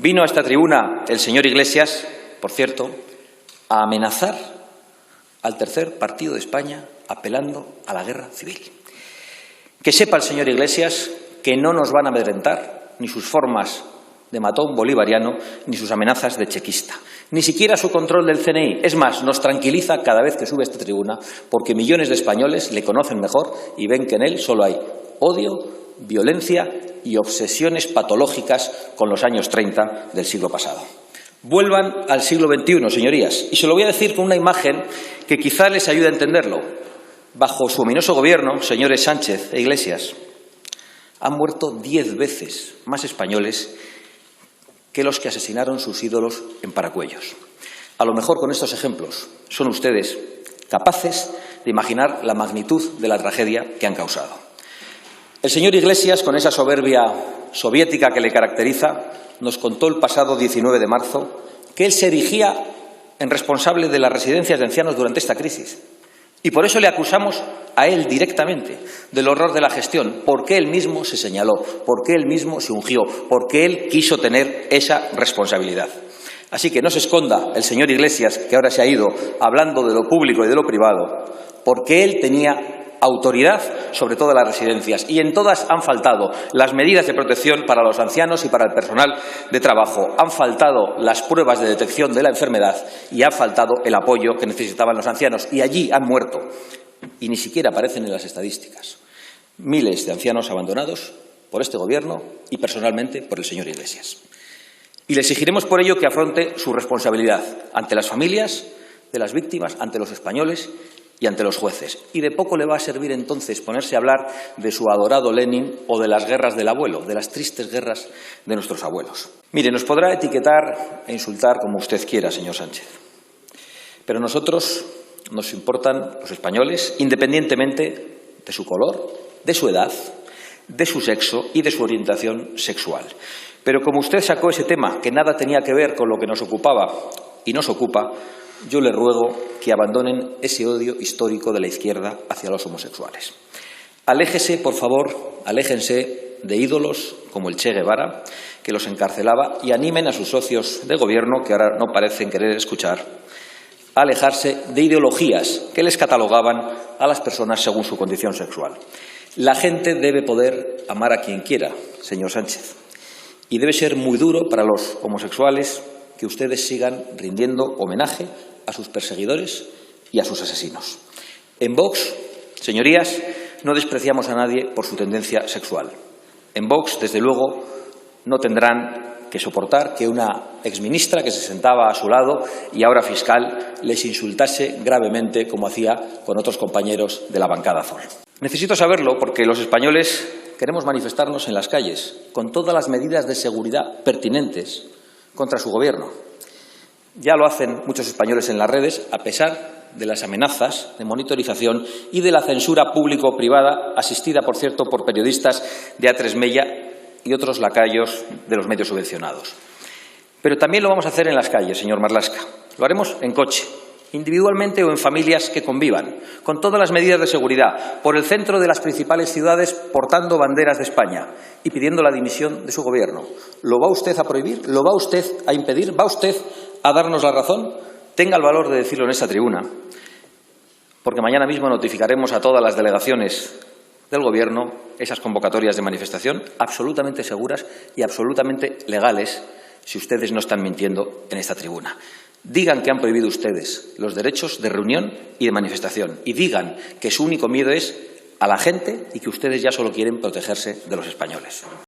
Vino a esta tribuna el señor Iglesias, por cierto, a amenazar al tercer partido de España apelando a la guerra civil. Que sepa el señor Iglesias que no nos van a amedrentar ni sus formas de matón bolivariano ni sus amenazas de chequista, ni siquiera su control del CNI. Es más, nos tranquiliza cada vez que sube a esta tribuna porque millones de españoles le conocen mejor y ven que en él solo hay odio, violencia y obsesiones patológicas con los años 30 del siglo pasado. Vuelvan al siglo XXI, señorías, y se lo voy a decir con una imagen que quizá les ayude a entenderlo. Bajo su ominoso gobierno, señores Sánchez e Iglesias, han muerto 10 veces más españoles que los que asesinaron sus ídolos en Paracuellos. A lo mejor con estos ejemplos son ustedes capaces de imaginar la magnitud de la tragedia que han causado. El señor Iglesias, con esa soberbia soviética que le caracteriza, nos contó el pasado 19 de marzo que él se erigía en responsable de las residencias de ancianos durante esta crisis. Y por eso le acusamos a él directamente del horror de la gestión, porque él mismo se señaló, porque él mismo se ungió, porque él quiso tener esa responsabilidad. Así que no se esconda el señor Iglesias, que ahora se ha ido hablando de lo público y de lo privado, porque él tenía autoridad sobre todas las residencias y en todas han faltado las medidas de protección para los ancianos y para el personal de trabajo, han faltado las pruebas de detección de la enfermedad y ha faltado el apoyo que necesitaban los ancianos y allí han muerto, y ni siquiera aparecen en las estadísticas, miles de ancianos abandonados por este Gobierno y personalmente por el señor Iglesias. Y le exigiremos por ello que afronte su responsabilidad ante las familias de las víctimas, ante los españoles y ante los jueces. Y de poco le va a servir entonces ponerse a hablar de su adorado Lenin o de las guerras del abuelo, de las tristes guerras de nuestros abuelos. Mire, nos podrá etiquetar e insultar como usted quiera, señor Sánchez, pero a nosotros nos importan los españoles independientemente de su color, de su edad, de su sexo y de su orientación sexual. Pero como usted sacó ese tema que nada tenía que ver con lo que nos ocupaba y nos ocupa, yo le ruego que abandonen ese odio histórico de la izquierda hacia los homosexuales. Aléjese, por favor, aléjense de ídolos como el Che Guevara, que los encarcelaba, y animen a sus socios de gobierno, que ahora no parecen querer escuchar, a alejarse de ideologías que les catalogaban a las personas según su condición sexual. La gente debe poder amar a quien quiera, señor Sánchez, y debe ser muy duro para los homosexuales que ustedes sigan rindiendo homenaje a sus perseguidores y a sus asesinos. En Vox, señorías, no despreciamos a nadie por su tendencia sexual. En Vox, desde luego, no tendrán que soportar que una exministra que se sentaba a su lado y ahora fiscal les insultase gravemente como hacía con otros compañeros de la bancada azul. Necesito saberlo porque los españoles queremos manifestarnos en las calles con todas las medidas de seguridad pertinentes contra su gobierno. Ya lo hacen muchos españoles en las redes, a pesar de las amenazas de monitorización y de la censura público-privada, asistida, por cierto, por periodistas de A3 Media y otros lacayos de los medios subvencionados. Pero también lo vamos a hacer en las calles, señor Marlaska. Lo haremos en coche, individualmente o en familias que convivan, con todas las medidas de seguridad, por el centro de las principales ciudades portando banderas de España y pidiendo la dimisión de su gobierno. ¿Lo va usted a prohibir? ¿Lo va usted a impedir? ¿Va usted a darnos la razón? Tenga el valor de decirlo en esta tribuna, porque mañana mismo notificaremos a todas las delegaciones del Gobierno esas convocatorias de manifestación absolutamente seguras y absolutamente legales si ustedes no están mintiendo en esta tribuna. Digan que han prohibido ustedes los derechos de reunión y de manifestación y digan que su único miedo es a la gente y que ustedes ya solo quieren protegerse de los españoles.